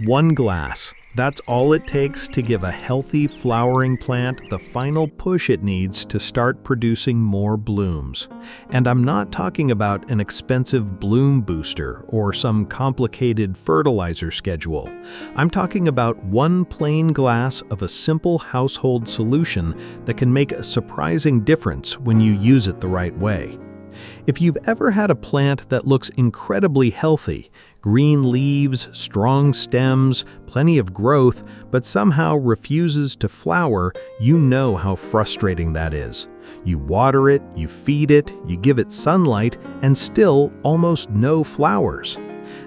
One glass. That's all it takes to give a healthy flowering plant the final push it needs to start producing more blooms. And I'm not talking about an expensive bloom booster or some complicated fertilizer schedule. I'm talking about one plain glass of a simple household solution that can make a surprising difference when you use it the right way. If you've ever had a plant that looks incredibly healthy, green leaves, strong stems, plenty of growth, but somehow refuses to flower, you know how frustrating that is. You water it, you feed it, you give it sunlight, and still almost no flowers.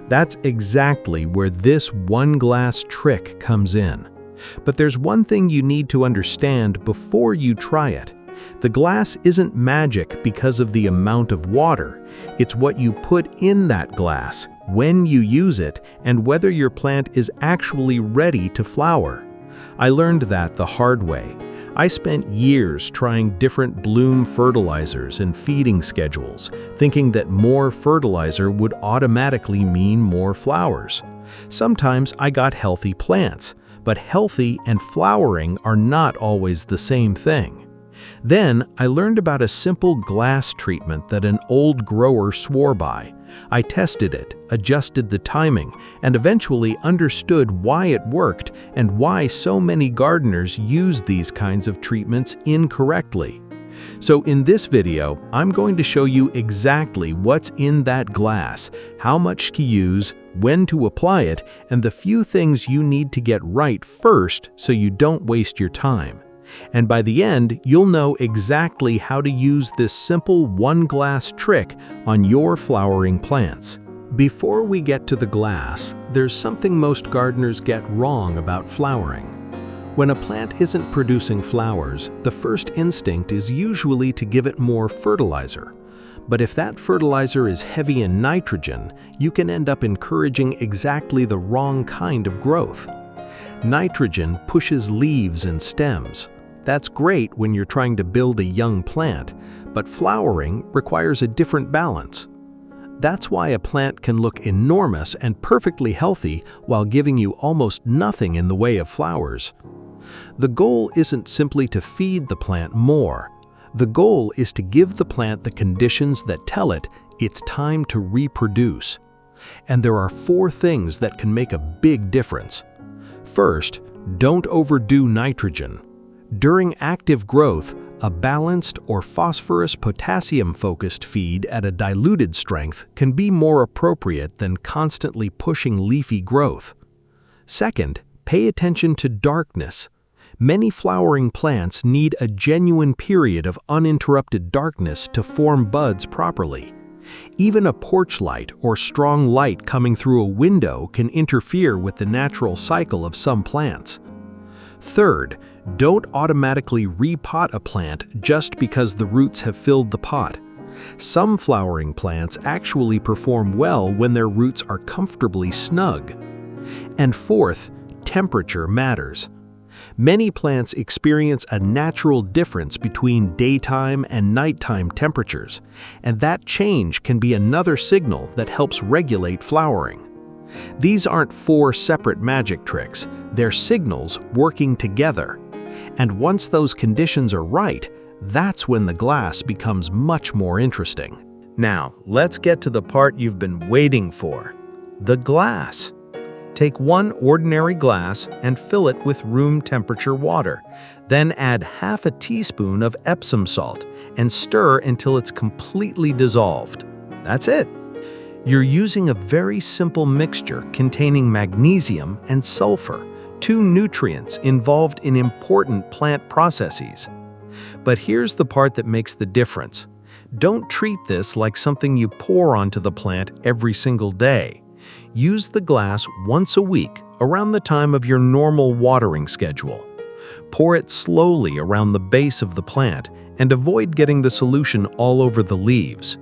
That's exactly where this one glass trick comes in. But there's one thing you need to understand before you try it. The glass isn't magic because of the amount of water. It's what you put in that glass, when you use it, and whether your plant is actually ready to flower. I learned that the hard way. I spent years trying different bloom fertilizers and feeding schedules, thinking that more fertilizer would automatically mean more flowers. Sometimes I got healthy plants, but healthy and flowering are not always the same thing. Then, I learned about a simple glass treatment that an old grower swore by. I tested it, adjusted the timing, and eventually understood why it worked and why so many gardeners use these kinds of treatments incorrectly. So in this video, I'm going to show you exactly what's in that glass, how much to use, when to apply it, and the few things you need to get right first so you don't waste your time. And by the end, you'll know exactly how to use this simple one glass trick on your flowering plants. Before we get to the glass, there's something most gardeners get wrong about flowering. When a plant isn't producing flowers, the first instinct is usually to give it more fertilizer. But if that fertilizer is heavy in nitrogen, you can end up encouraging exactly the wrong kind of growth. Nitrogen pushes leaves and stems. That's great when you're trying to build a young plant, but flowering requires a different balance. That's why a plant can look enormous and perfectly healthy while giving you almost nothing in the way of flowers. The goal isn't simply to feed the plant more. The goal is to give the plant the conditions that tell it it's time to reproduce. And there are 4 things that can make a big difference. First, don't overdo nitrogen. During active growth, a balanced or phosphorus-potassium-focused feed at a diluted strength can be more appropriate than constantly pushing leafy growth. Second, pay attention to darkness. Many flowering plants need a genuine period of uninterrupted darkness to form buds properly. Even a porch light or strong light coming through a window can interfere with the natural cycle of some plants. Third, don't automatically repot a plant just because the roots have filled the pot. Some flowering plants actually perform well when their roots are comfortably snug. And fourth, temperature matters. Many plants experience a natural difference between daytime and nighttime temperatures, and that change can be another signal that helps regulate flowering. These aren't 4 separate magic tricks, they're signals working together. And once those conditions are right, that's when the glass becomes much more interesting. Now, let's get to the part you've been waiting for. The glass. Take one ordinary glass and fill it with room temperature water. Then add half a teaspoon of Epsom salt and stir until it's completely dissolved. That's it. You're using a very simple mixture containing magnesium and sulfur, 2 nutrients involved in important plant processes. But here's the part that makes the difference. Don't treat this like something you pour onto the plant every single day. Use the glass once a week around the time of your normal watering schedule. Pour it slowly around the base of the plant and avoid getting the solution all over the leaves.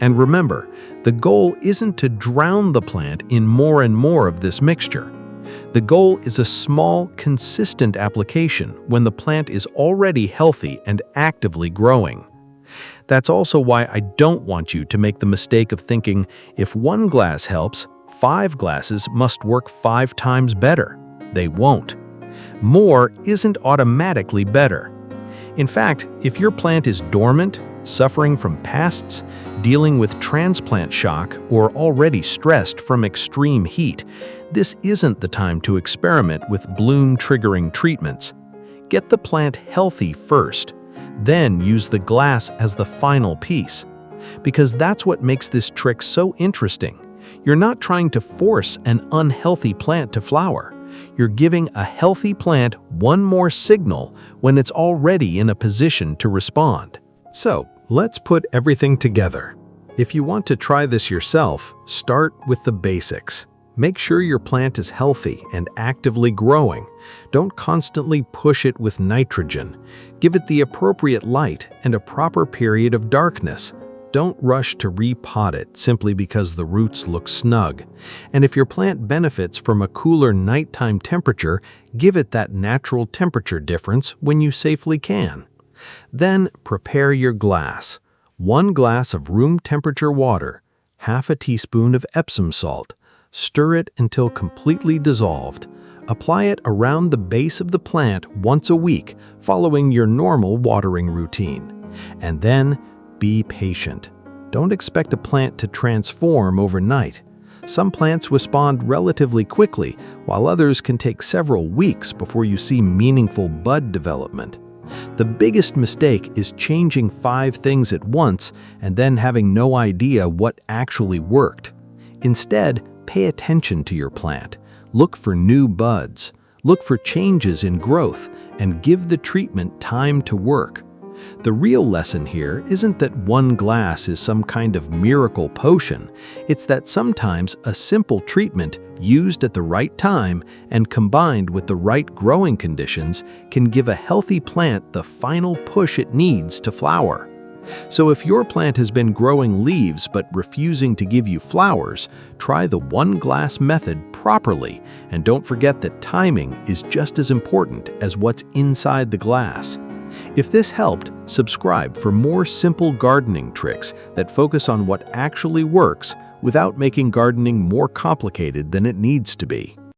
And remember, the goal isn't to drown the plant in more and more of this mixture. The goal is a small, consistent application when the plant is already healthy and actively growing. That's also why I don't want you to make the mistake of thinking, if one glass helps, 5 glasses must work 5 times better. They won't. More isn't automatically better. In fact, if your plant is dormant, suffering from pests, dealing with transplant shock, or already stressed from extreme heat, this isn't the time to experiment with bloom-triggering treatments. Get the plant healthy first, then use the glass as the final piece. Because that's what makes this trick so interesting. You're not trying to force an unhealthy plant to flower. You're giving a healthy plant one more signal when it's already in a position to respond. So, let's put everything together. If you want to try this yourself, start with the basics. Make sure your plant is healthy and actively growing. Don't constantly push it with nitrogen. Give it the appropriate light and a proper period of darkness. Don't rush to repot it simply because the roots look snug. And if your plant benefits from a cooler nighttime temperature, give it that natural temperature difference when you safely can. Then prepare your glass. 1 glass of room temperature water, half a teaspoon of Epsom salt. Stir it until completely dissolved. Apply it around the base of the plant once a week, following your normal watering routine. And then, be patient. Don't expect a plant to transform overnight. Some plants respond relatively quickly, while others can take several weeks before you see meaningful bud development. The biggest mistake is changing 5 things at once and then having no idea what actually worked. Instead, pay attention to your plant. Look for new buds. Look for changes in growth and give the treatment time to work. The real lesson here isn't that 1 glass is some kind of miracle potion. It's that sometimes a simple treatment used at the right time and combined with the right growing conditions can give a healthy plant the final push it needs to flower. So if your plant has been growing leaves but refusing to give you flowers, try the 1 glass method properly, and don't forget that timing is just as important as what's inside the glass. If this helped, subscribe for more simple gardening tricks that focus on what actually works without making gardening more complicated than it needs to be.